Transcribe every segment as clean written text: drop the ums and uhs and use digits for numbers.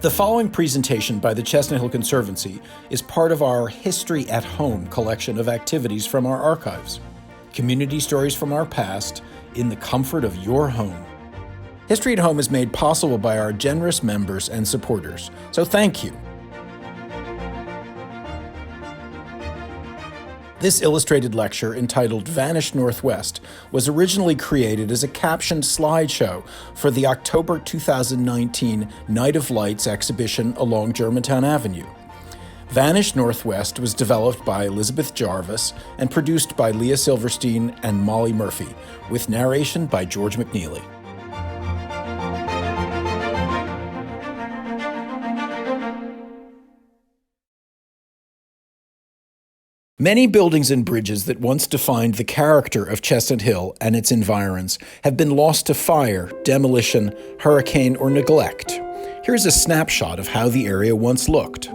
The following presentation by the Chestnut Hill Conservancy is part of our History at Home collection of activities from our archives. Community stories from our past in the comfort of your home. History at Home is made possible by our generous members and supporters, so thank you. This illustrated lecture, entitled Vanished Northwest, was originally created as a captioned slideshow for the October 2019 Night of Lights exhibition along Germantown Avenue. Vanished Northwest was developed by Elizabeth Jarvis and produced by Leah Silverstein and Molly Murphy, with narration by George McNeely. Many buildings and bridges that once defined the character of Chestnut Hill and its environs have been lost to fire, demolition, hurricane, or neglect. Here's a snapshot of how the area once looked.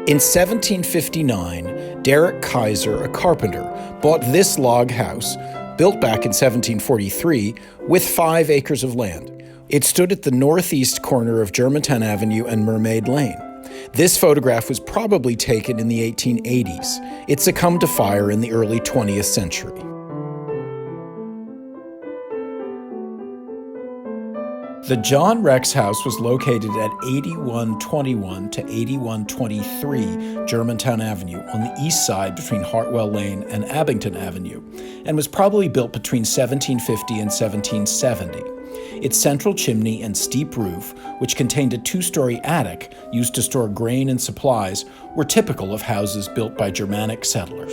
In 1759, Derek Kaiser, a carpenter, bought this log house, built back in 1743, with 5 acres of land. It stood at the northeast corner of Germantown Avenue and Mermaid Lane. This photograph was probably taken in the 1880s. It succumbed to fire in the early 20th century. The John Rex House was located at 8121 to 8123 Germantown Avenue on the east side between Hartwell Lane and Abington Avenue, and was probably built between 1750 and 1770. Its central chimney and steep roof, which contained a 2-story attic used to store grain and supplies, were typical of houses built by Germanic settlers.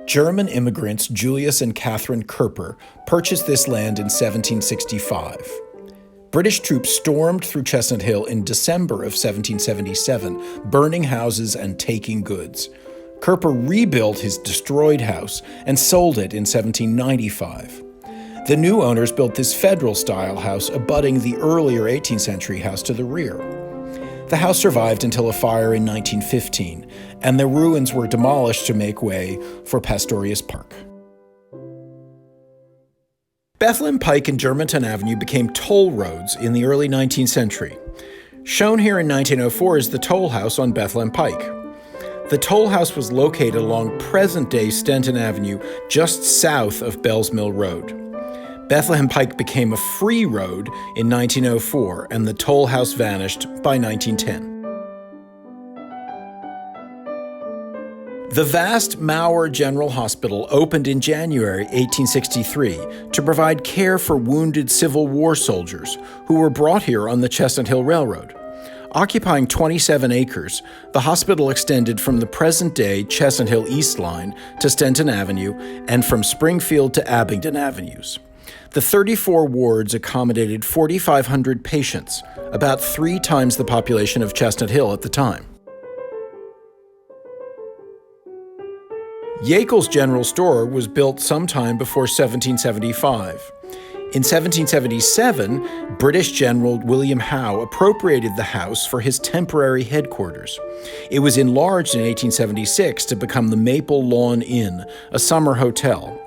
German immigrants Julius and Catherine Kerper purchased this land in 1765. British troops stormed through Chestnut Hill in December of 1777, burning houses and taking goods. Kerper rebuilt his destroyed house and sold it in 1795. The new owners built this Federal-style house abutting the earlier 18th century house to the rear. The house survived until a fire in 1915, and the ruins were demolished to make way for Pastorius Park. Bethlehem Pike and Germantown Avenue became toll roads in the early 19th century. Shown here in 1904 is the toll house on Bethlehem Pike. The toll house was located along present-day Stenton Avenue, just south of Bells Mill Road. Bethlehem Pike became a free road in 1904, and the toll house vanished by 1910. The vast Mauer General Hospital opened in January 1863 to provide care for wounded Civil War soldiers who were brought here on the Chestnut Hill Railroad. Occupying 27 acres, the hospital extended from the present-day Chestnut Hill East Line to Stenton Avenue and from Springfield to Abington Avenues. The 34 wards accommodated 4,500 patients, about 3 times the population of Chestnut Hill at the time. Yackel's General Store was built sometime before 1775. In 1777, British General William Howe appropriated the house for his temporary headquarters. It was enlarged in 1876 to become the Maple Lawn Inn, a summer hotel.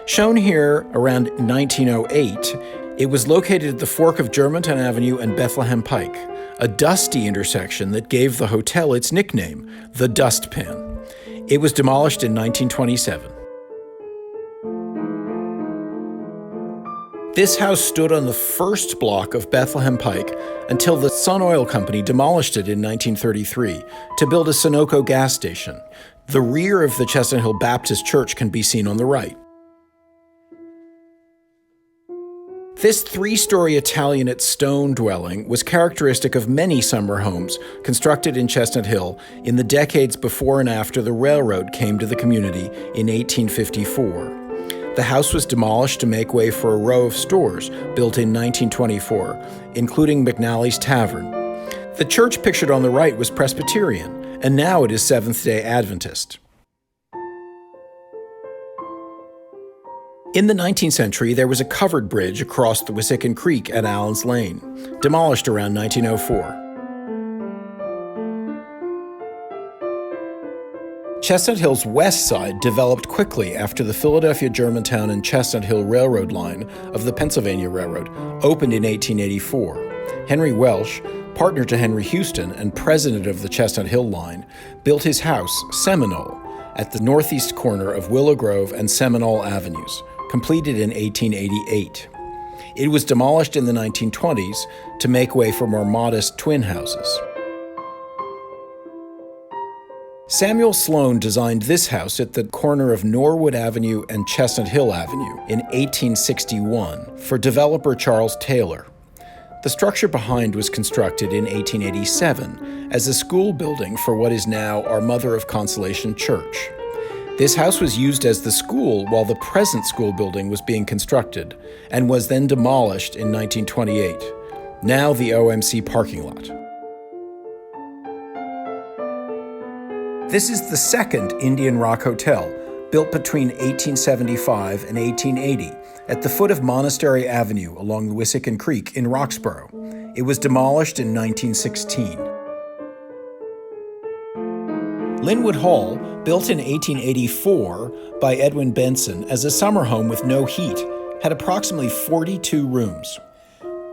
Shown here around 1908, it was located at the fork of Germantown Avenue and Bethlehem Pike, a dusty intersection that gave the hotel its nickname, the Dustpan. It was demolished in 1927. This house stood on the first block of Bethlehem Pike until the Sun Oil Company demolished it in 1933 to build a Sunoco gas station. The rear of the Chestnut Hill Baptist Church can be seen on the right. This 3-story Italianate stone dwelling was characteristic of many summer homes constructed in Chestnut Hill in the decades before and after the railroad came to the community in 1854. The house was demolished to make way for a row of stores built in 1924, including McNally's Tavern. The church pictured on the right was Presbyterian, and now it is Seventh-day Adventist. In the 19th century, there was a covered bridge across the Wissahickon Creek at Allen's Lane, demolished around 1904. Chestnut Hill's west side developed quickly after the Philadelphia, Germantown, and Chestnut Hill Railroad line of the Pennsylvania Railroad opened in 1884. Henry Welsh, partner to Henry Houston and president of the Chestnut Hill line, built his house, Seminole, at the northeast corner of Willow Grove and Seminole Avenues, completed in 1888. It was demolished in the 1920s to make way for more modest twin houses. Samuel Sloan designed this house at the corner of Norwood Avenue and Chestnut Hill Avenue in 1861 for developer Charles Taylor. The structure behind was constructed in 1887 as a school building for what is now our Mother of Consolation Church. This house was used as the school while the present school building was being constructed and was then demolished in 1928, now the OMC parking lot. This is the second Indian Rock Hotel, built between 1875 and 1880 at the foot of Monastery Avenue along the Wissahickon Creek in Roxborough. It was demolished in 1916. Linwood Hall, built in 1884 by Edwin Benson as a summer home with no heat, had approximately 42 rooms.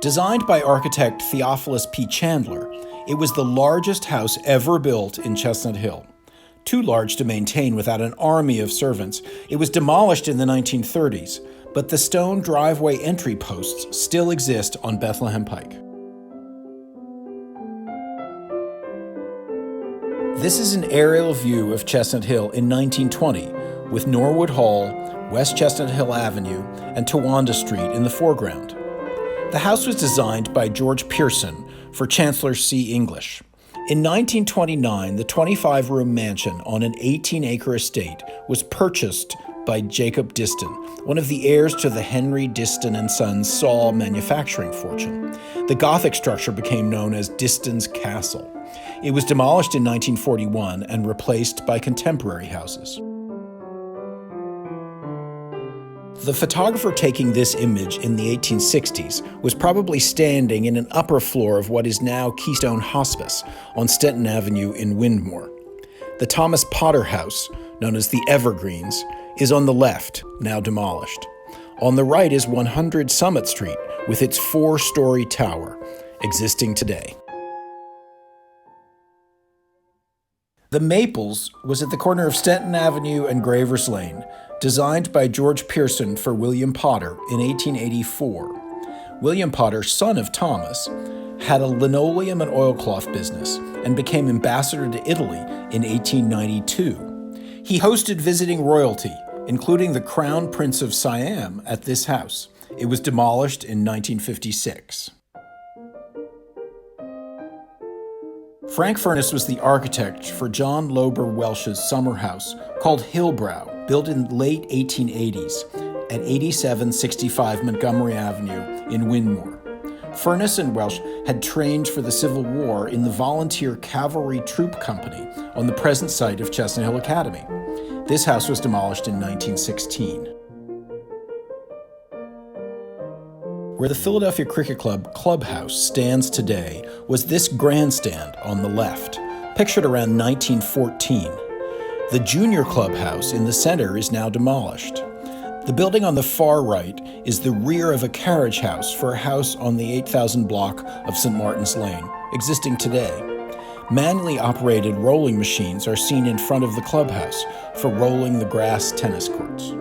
Designed by architect Theophilus P. Chandler, it was the largest house ever built in Chestnut Hill. Too large to maintain without an army of servants, it was demolished in the 1930s, but the stone driveway entry posts still exist on Bethlehem Pike. This is an aerial view of Chestnut Hill in 1920, with Norwood Hall, West Chestnut Hill Avenue, and Towanda Street in the foreground. The house was designed by George Pearson for Chancellor C. English. In 1929, the 25-room mansion on an 18-acre estate was purchased by Jacob Diston, one of the heirs to the Henry Diston and Sons saw manufacturing fortune. The Gothic structure became known as Diston's Castle. It was demolished in 1941 and replaced by contemporary houses. The photographer taking this image in the 1860s was probably standing in an upper floor of what is now Keystone Hospice on Stenton Avenue in Windmore. The Thomas Potter House, known as the Evergreens, is on the left, now demolished. On the right is 100 Summit Street with its 4-story tower, existing today. The Maples was at the corner of Stenton Avenue and Gravers Lane, designed by George Pearson for William Potter in 1884. William Potter, son of Thomas, had a linoleum and oilcloth business and became ambassador to Italy in 1892. He hosted visiting royalty, including the Crown Prince of Siam, at this house. It was demolished in 1956. Frank Furness was the architect for John Lober Welsh's summer house called Hillbrow, built in the late 1880s at 8765 Montgomery Avenue in Windmore. Furness and Welsh had trained for the Civil War in the Volunteer Cavalry Troop Company on the present site of Chestnut Hill Academy. This house was demolished in 1916. Where the Philadelphia Cricket Club clubhouse stands today was this grandstand on the left, pictured around 1914. The junior clubhouse in the center is now demolished. The building on the far right is the rear of a carriage house for a house on the 8,000 block of St. Martin's Lane, existing today. Manually operated rolling machines are seen in front of the clubhouse for rolling the grass tennis courts.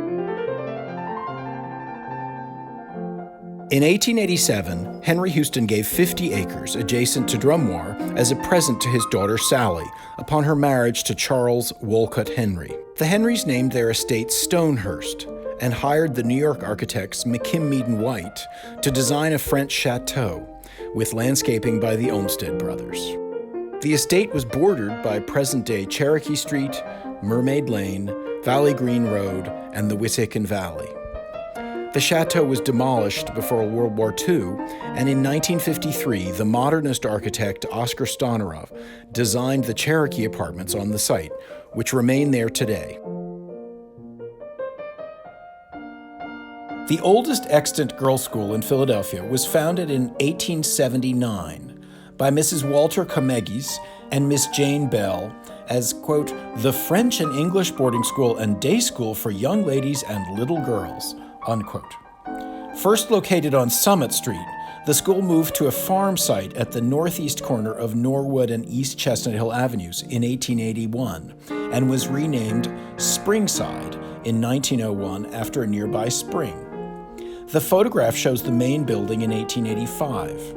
In 1887, Henry Houston gave 50 acres adjacent to Drummoir as a present to his daughter Sally upon her marriage to Charles Wolcott Henry. The Henrys named their estate Stonehurst and hired the New York architects McKim, Mead & White to design a French chateau with landscaping by the Olmsted brothers. The estate was bordered by present-day Cherokee Street, Mermaid Lane, Valley Green Road, and the Wissahickon Valley. The chateau was demolished before World War II, and in 1953, the modernist architect Oscar Stonerov designed the Cherokee apartments on the site, which remain there today. The oldest extant girls' school in Philadelphia was founded in 1879 by Mrs. Walter Comegys and Miss Jane Bell as, quote, the French and English boarding school and day school for young ladies and little girls, unquote. First located on Summit Street, the school moved to a farm site at the northeast corner of Norwood and East Chestnut Hill Avenues in 1881 and was renamed Springside in 1901 after a nearby spring. The photograph shows the main building in 1885.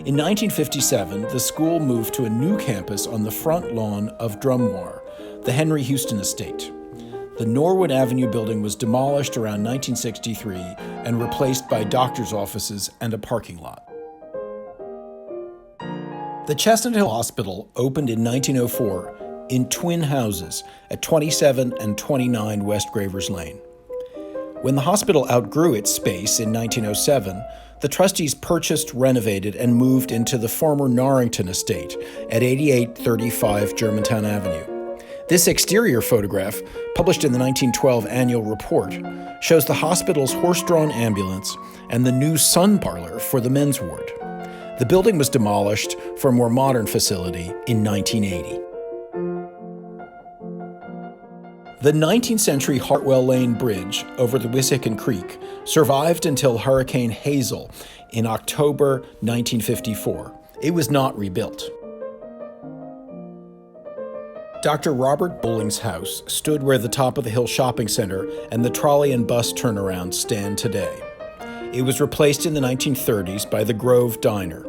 In 1957, the school moved to a new campus on the front lawn of Drummoir, the Henry Houston estate. The Norwood Avenue building was demolished around 1963 and replaced by doctor's offices and a parking lot. The Chestnut Hill Hospital opened in 1904 in twin houses at 27 and 29 West Gravers Lane. When the hospital outgrew its space in 1907, the trustees purchased, renovated, and moved into the former Norrington estate at 8835 Germantown Avenue. This exterior photograph, published in the 1912 annual report, shows the hospital's horse-drawn ambulance and the new sun parlor for the men's ward. The building was demolished for a more modern facility in 1980. The 19th century Hartwell Lane Bridge over the Wissahickon Creek survived until Hurricane Hazel in October 1954. It was not rebuilt. Dr. Robert Bowling's house stood where the Top of the Hill Shopping Center and the trolley and bus turnaround stand today. It was replaced in the 1930s by the Grove Diner,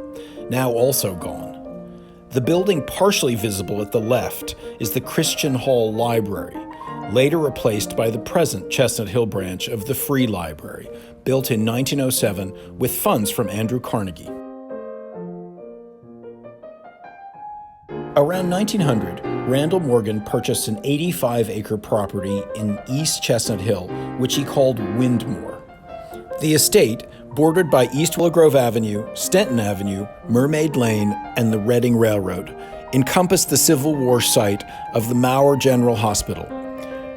now also gone. The building partially visible at the left is the Christian Hall Library, later replaced by the present Chestnut Hill branch of the Free Library, built in 1907 with funds from Andrew Carnegie. Around 1900, Randall Morgan purchased an 85-acre property in East Chestnut Hill, which he called Windmore. The estate, bordered by East Willow Grove Avenue, Stenton Avenue, Mermaid Lane, and the Reading Railroad, encompassed the Civil War site of the Mauer General Hospital.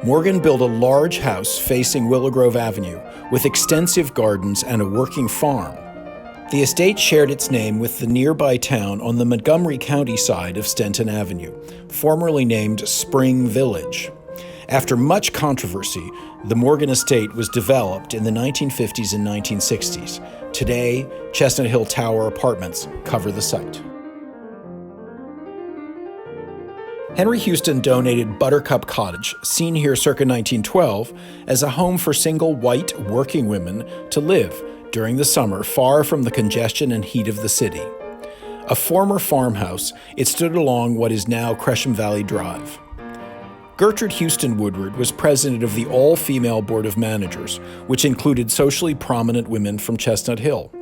Morgan built a large house facing Willow Grove Avenue with extensive gardens and a working farm. The estate shared its name with the nearby town on the Montgomery County side of Stenton Avenue, formerly named Spring Village. After much controversy, the Morgan estate was developed in the 1950s and 1960s. Today, Chestnut Hill Tower apartments cover the site. Henry Houston donated Buttercup Cottage, seen here circa 1912, as a home for single white working women to live during the summer, far from the congestion and heat of the city. A former farmhouse, it stood along what is now Gresham Valley Drive. Gertrude Houston Woodward was president of the all-female board of managers, which included socially prominent women from Chestnut Hill.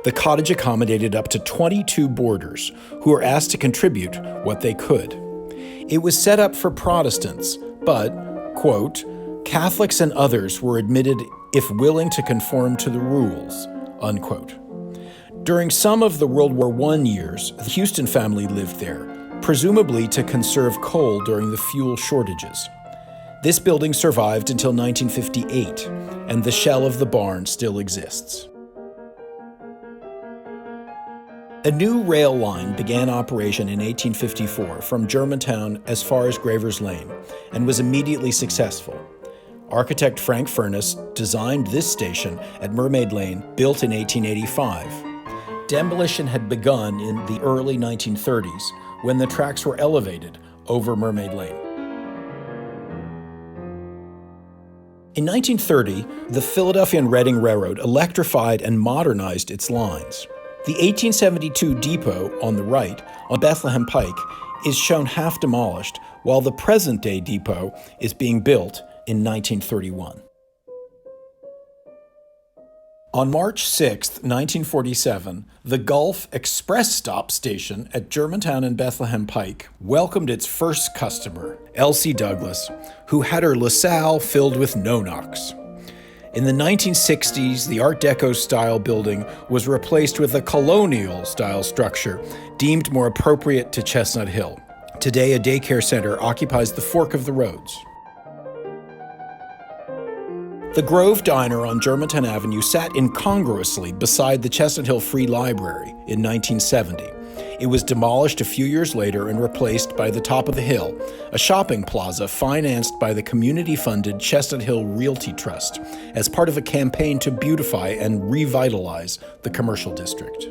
The cottage accommodated up to 22 boarders, who were asked to contribute what they could. It was set up for Protestants, but, quote, Catholics and others were admitted if willing to conform to the rules, unquote. During some of the World War I years, the Houston family lived there, presumably to conserve coal during the fuel shortages. This building survived until 1958, and the shell of the barn still exists. A new rail line began operation in 1854 from Germantown as far as Gravers Lane, and was immediately successful. Architect Frank Furness designed this station at Mermaid Lane, built in 1885. Demolition had begun in the early 1930s when the tracks were elevated over Mermaid Lane. In 1930, the Philadelphia and Reading Railroad electrified and modernized its lines. The 1872 depot on the right, on Bethlehem Pike, is shown half demolished, while the present-day depot is being built in 1931. On March 6, 1947, the Gulf Express Stop station at Germantown and Bethlehem Pike welcomed its first customer, Elsie Douglas, who had her LaSalle filled with no-knocks. In the 1960s, the Art Deco-style building was replaced with a colonial-style structure deemed more appropriate to Chestnut Hill. Today, a daycare center occupies the fork of the roads. The Grove Diner on Germantown Avenue sat incongruously beside the Chestnut Hill Free Library in 1970. It was demolished a few years later and replaced by the Top of the Hill, a shopping plaza financed by the community-funded Chestnut Hill Realty Trust as part of a campaign to beautify and revitalize the commercial district.